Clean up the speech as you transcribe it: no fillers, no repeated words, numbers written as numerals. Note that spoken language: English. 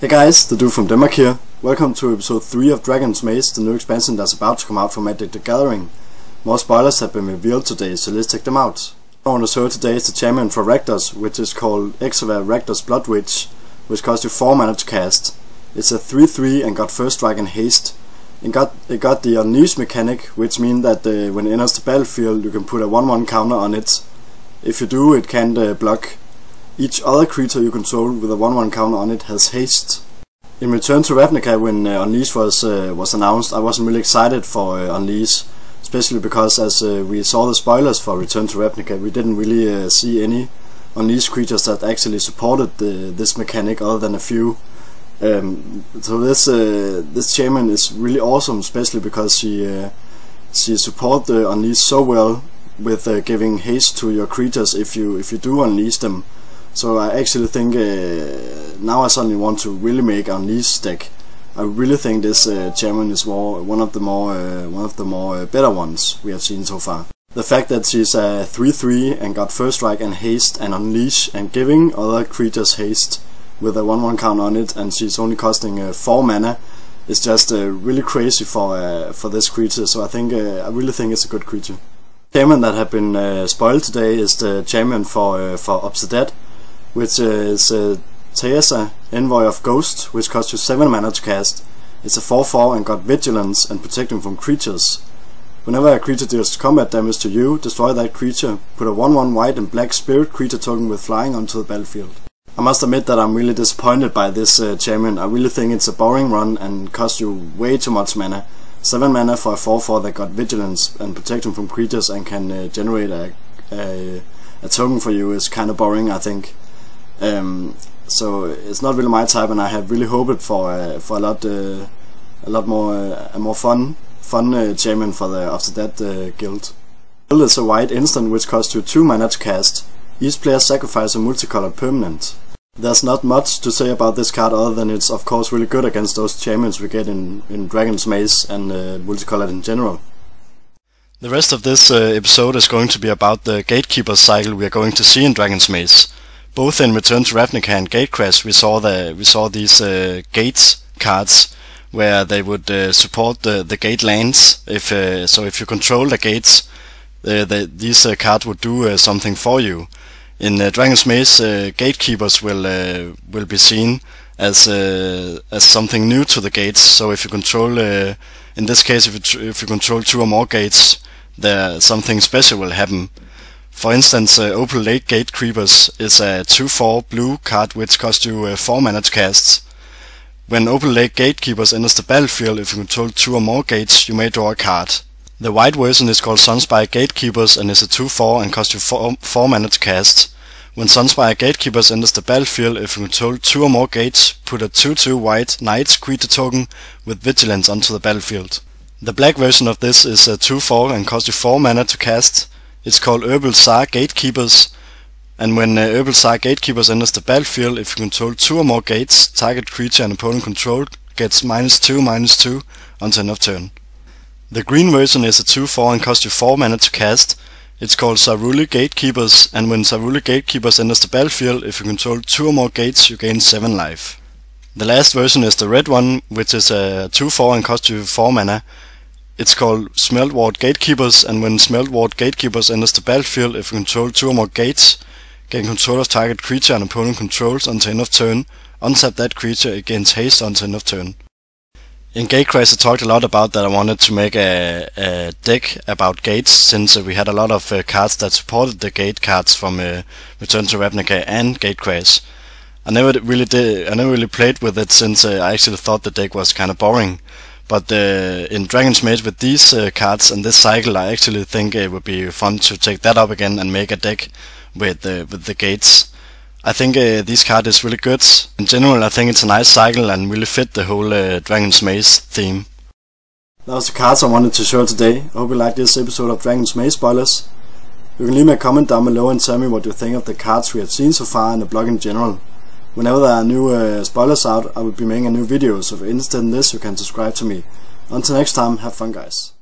Hey guys, the dude from Denmark here. Welcome to episode 3 of Dragon's Maze, the new expansion that's about to come out for Magic the Gathering. More spoilers have been revealed today, so let's check them out. On the show today is the champion for Rakdos, which is called Exava Rakdos Blood Witch, which costs you 4 mana to cast. It's a 3/3 and got first strike and haste. It got the Unleash mechanic, which means that when it enters the battlefield you can put a 1/1 counter on it. If you do, it can't block. Each other creature you control with a 1/1 counter on it has haste. In Return to Ravnica, when Unleash was announced, I wasn't really excited for Unleash, especially because as we saw the spoilers for Return to Ravnica, we didn't really see any Unleash creatures that actually supported this mechanic other than a few. So this champion is really awesome, especially because she supports the Unleash so well with giving haste to your creatures if you do unleash them. So I actually think now I suddenly want to really make Unleash deck. I really think this champion is one of the more better ones we have seen so far. The fact that she's a 3/3 and got first strike and haste and unleash and giving other creatures haste with a 1/1 counter on it, and she's only costing 4 mana, is just really crazy for this creature. So I really think it's a good creature. The champion that have been spoiled today is the champion for Obsidian, which is Teasa, Envoy of Ghost, which costs you 7 mana to cast. It's a 4/4 and got Vigilance and Protecting from creatures. Whenever a creature deals combat damage to you, destroy that creature, put a 1/1 white and black spirit creature token with flying onto the battlefield. I must admit that I'm really disappointed by this champion. I really think it's a boring run and costs you way too much mana. 7 mana for a 4/4 that got Vigilance and Protection from creatures and can generate a token for you is kind of boring, I think. So it's not really my type, and I had really hoped for a lot more fun champion for the Obsidian guild. Build is a white instant which costs you 2 mana to cast. Each player sacrifices a multicolored permanent. There's not much to say about this card other than it's of course really good against those champions we get in Dragon's Maze and multicolored in general. The rest of this episode is going to be about the Gatekeeper cycle we are going to see in Dragon's Maze. Both in Return to Ravnica and Gatecrash we saw these gates cards where they would support the gate lands. If you control the gates, these cards would do something for you. In Dragon's Maze, gatekeepers will be seen as something new to the gates. So if you control, in this case, if you control 2 or more gates, something special will happen. For instance, Opal Lake Gatekeepers is a 2/4 blue card which costs you 4 mana to cast. When Opal Lake Gatekeepers enters the battlefield, if you control 2 or more gates, you may draw a card. The white version is called Sunspire Gatekeepers and is a 2/4 and costs you 4 mana to cast. When Sunspire Gatekeepers enters the battlefield, if you control 2 or more gates, put a 2/2 white Knight creature token with Vigilance onto the battlefield. The black version of this is a 2/4 and costs you 4 mana to cast. It's called Urbalzar Gatekeepers, and when Urbalzar Gatekeepers enters the battlefield, if you control 2 or more gates, target creature and opponent control gets -2/-2 until end of turn. The green version is a 2/4 and costs you 4 mana to cast. It's called Saruli Gatekeepers, and when Saruli Gatekeepers enters the battlefield, if you control 2 or more gates, you gain 7 life. The last version is the red one, which is a 2/4 and costs you 4 mana. It's called Smeltward Gatekeepers, and when Smeltward Gatekeepers enters the battlefield, if you control 2 or more gates, gain control of target creature and opponent controls until end of turn. Untap that creature, it gains haste until end of turn. In Gatecrash I talked a lot about that I wanted to make a deck about gates, since we had a lot of cards that supported the gate cards from Return to Ravnica and Gatecrash. I never really played with it since I actually thought the deck was kind of boring. But in Dragon's Maze with these cards and this cycle, I actually think it would be fun to take that up again and make a deck with the gates. I think this card is really good. In general, I think it's a nice cycle and really fit the whole Dragon's Maze theme. That was the cards I wanted to show today. I hope you liked this episode of Dragon's Maze spoilers. You can leave me a comment down below and tell me what you think of the cards we have seen so far and the blog in general. Whenever there are new spoilers out, I will be making a new video, so if you're interested in this, you can subscribe to me. Until next time, have fun guys.